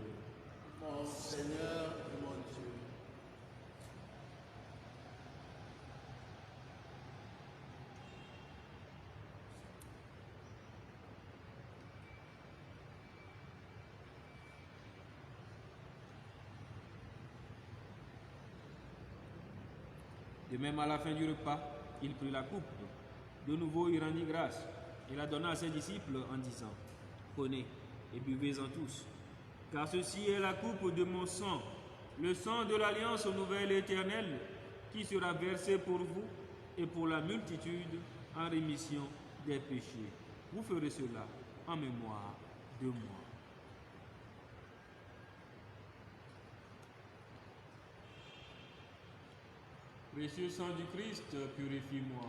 Mon Seigneur et mon Dieu. De même, à la fin du repas, il prit la coupe. De nouveau, il rendit grâce et la donna à ses disciples en disant: prenez et buvez-en tous, car ceci est la coupe de mon sang, le sang de l'alliance nouvelle et éternelle, qui sera versé pour vous et pour la multitude en rémission des péchés. Vous ferez cela en mémoire de moi. Précieux sang du Christ, purifie-moi.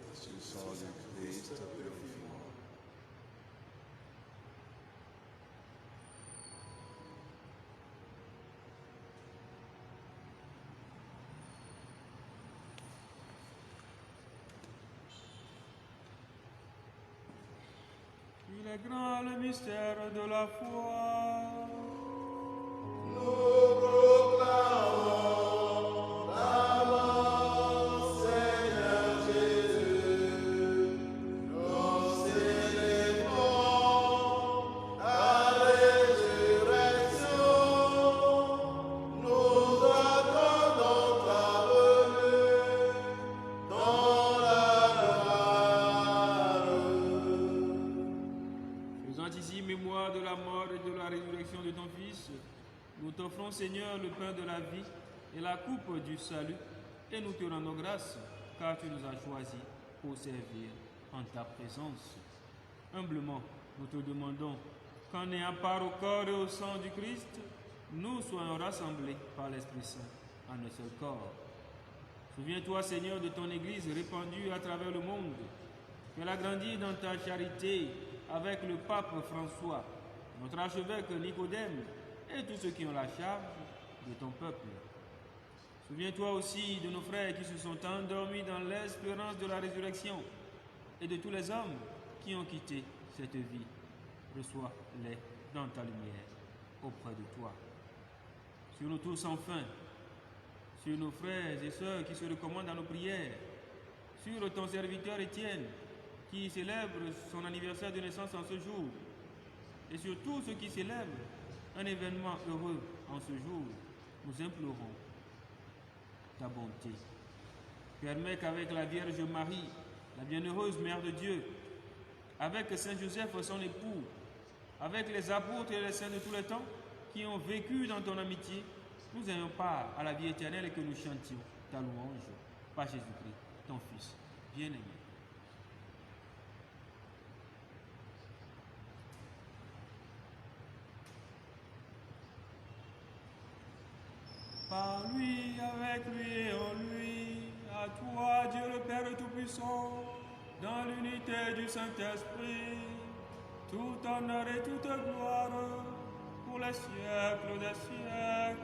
Précieux sang du Christ, purifie-moi. Il est grand le mystère de la foi. Nous t'offrons, Seigneur, le pain de la vie et la coupe du salut, et nous te rendons grâce, car tu nous as choisis pour servir en ta présence. Humblement, nous te demandons qu'en ayant part au corps et au sang du Christ, nous soyons rassemblés par l'Esprit Saint en un seul corps. Souviens-toi, Seigneur, de ton Église répandue à travers le monde, qu'elle a grandi dans ta charité avec le pape François, notre archevêque Nicodème, et tous ceux qui ont la charge de ton peuple. Souviens-toi aussi de nos frères qui se sont endormis dans l'espérance de la résurrection et de tous les hommes qui ont quitté cette vie. Reçois-les dans ta lumière auprès de toi. Sur nous tous enfin, sur nos frères et sœurs qui se recommandent à nos prières, sur ton serviteur Étienne qui célèbre son anniversaire de naissance en ce jour, et sur tous ceux qui célèbrent un événement heureux en ce jour, nous implorons ta bonté. Permets qu'avec la Vierge Marie, la bienheureuse Mère de Dieu, avec Saint Joseph son époux, avec les apôtres et les saints de tous les temps qui ont vécu dans ton amitié, nous ayons part à la vie éternelle et que nous chantions ta louange par Jésus-Christ, ton Fils bien-aimé. Par lui, avec lui et en lui, à toi, Dieu le Père Tout-Puissant, dans l'unité du Saint-Esprit, tout honneur et toute gloire pour les siècles des siècles.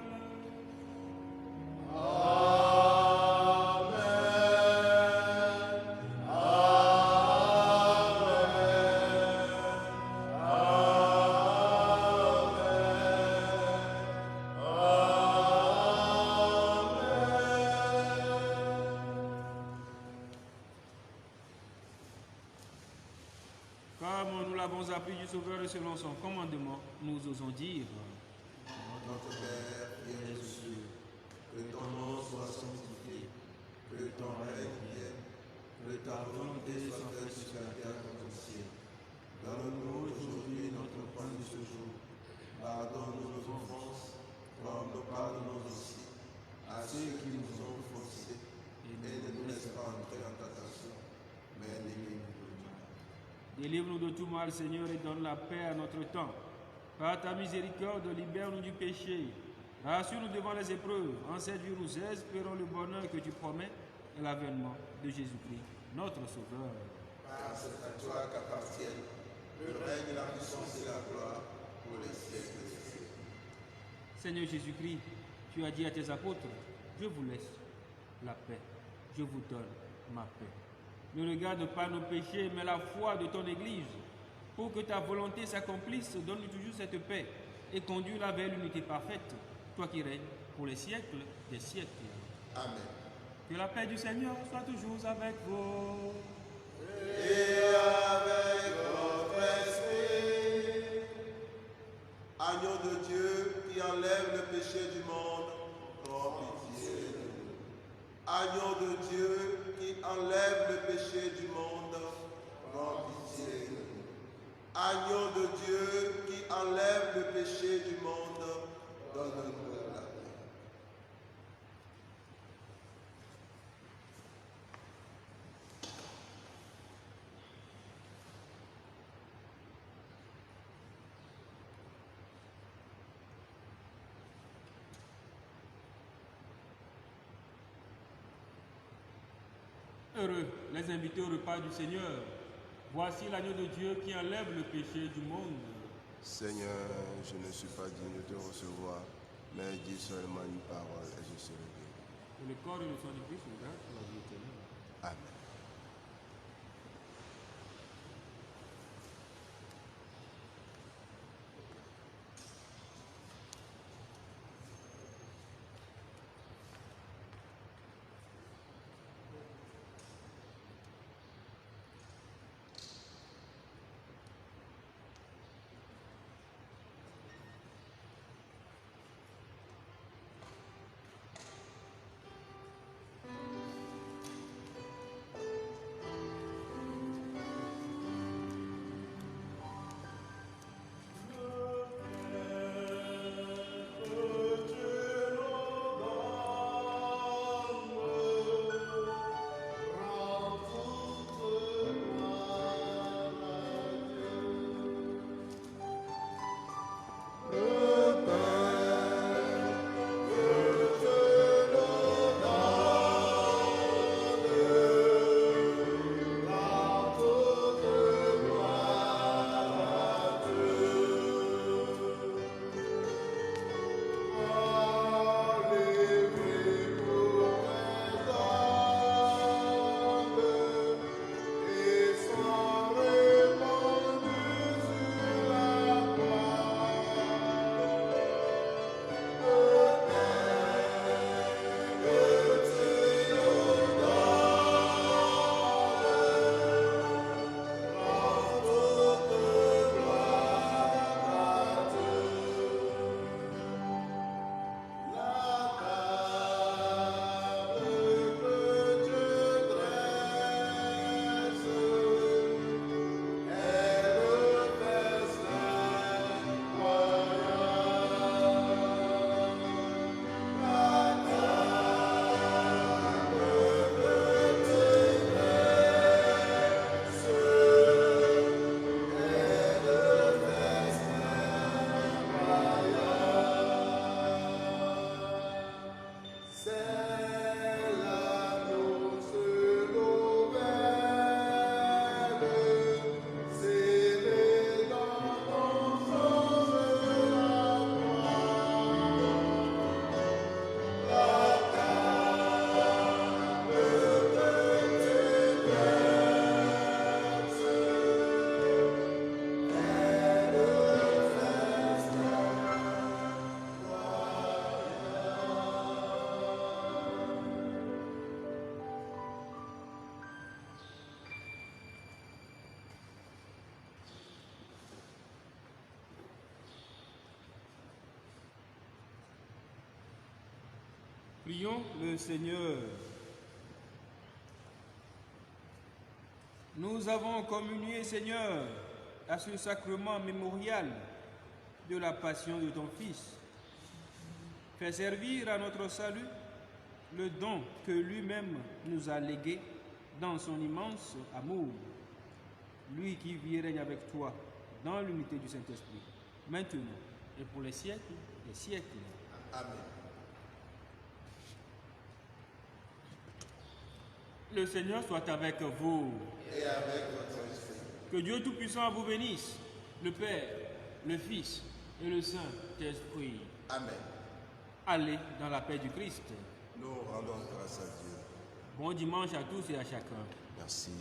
Comme nous l'avons appris du Sauveur et selon son commandement, nous osons dire: Notre Père qui es aux cieux, que ton nom soit sanctifié, que ton règne vienne, que ta volonté soit faite sur la terre comme au ciel. Donne-nous aujourd'hui notre pain de ce jour. Pardonne-nous nos offenses, comme nous pardonnons aussi à ceux qui nous ont offensés. Et ne nous laisse pas entrer en tentation, mais délivre-nous du mal. Délivre-nous de tout mal, Seigneur, et donne la paix à notre temps. Par ta miséricorde, libère-nous du péché. Rassure-nous devant les épreuves. En cette vie, nous espérons le bonheur que tu promets et l'avènement de Jésus-Christ, notre Sauveur. Car c'est à toi qu'appartiennent le règne, la puissance et la gloire pour les siècles des siècles. Seigneur Jésus-Christ, tu as dit à tes apôtres: je vous laisse la paix, je vous donne ma paix. Ne regarde pas nos péchés, mais la foi de ton Église. Pour que ta volonté s'accomplisse, donne-nous toujours cette paix et conduis-la vers l'unité parfaite, toi qui règnes pour les siècles des siècles. Amen. Que la paix du Seigneur soit toujours avec vous. Et avec votre esprit. Agneau de Dieu qui enlève le péché du monde, prends pitié de nous. Agneau de Dieu qui enlève le péché du monde, prends pitié de nous. Agneau de Dieu qui enlève le péché du monde, donne-nous la paix. Heureux les invités au repas du Seigneur. Voici l'agneau de Dieu qui enlève le péché du monde. Seigneur, je ne suis pas digne de te recevoir, mais dis seulement une parole et je serai guéri. Et le corps et le sang du Christ nous gardent pour la vie éternelle. Amen. Prions le Seigneur. Nous avons communié, Seigneur, à ce sacrement mémorial de la passion de ton Fils. Fais servir à notre salut le don que lui-même nous a légué dans son immense amour. Lui qui vit et règne avec toi dans l'unité du Saint-Esprit, maintenant et pour les siècles des siècles. Amen. Le Seigneur soit avec vous. Et avec votre esprit. Que Dieu Tout-Puissant vous bénisse, le Père, le Fils et le Saint-Esprit. Amen. Allez dans la paix du Christ. Nous rendons grâce à Dieu. Bon dimanche à tous et à chacun. Merci.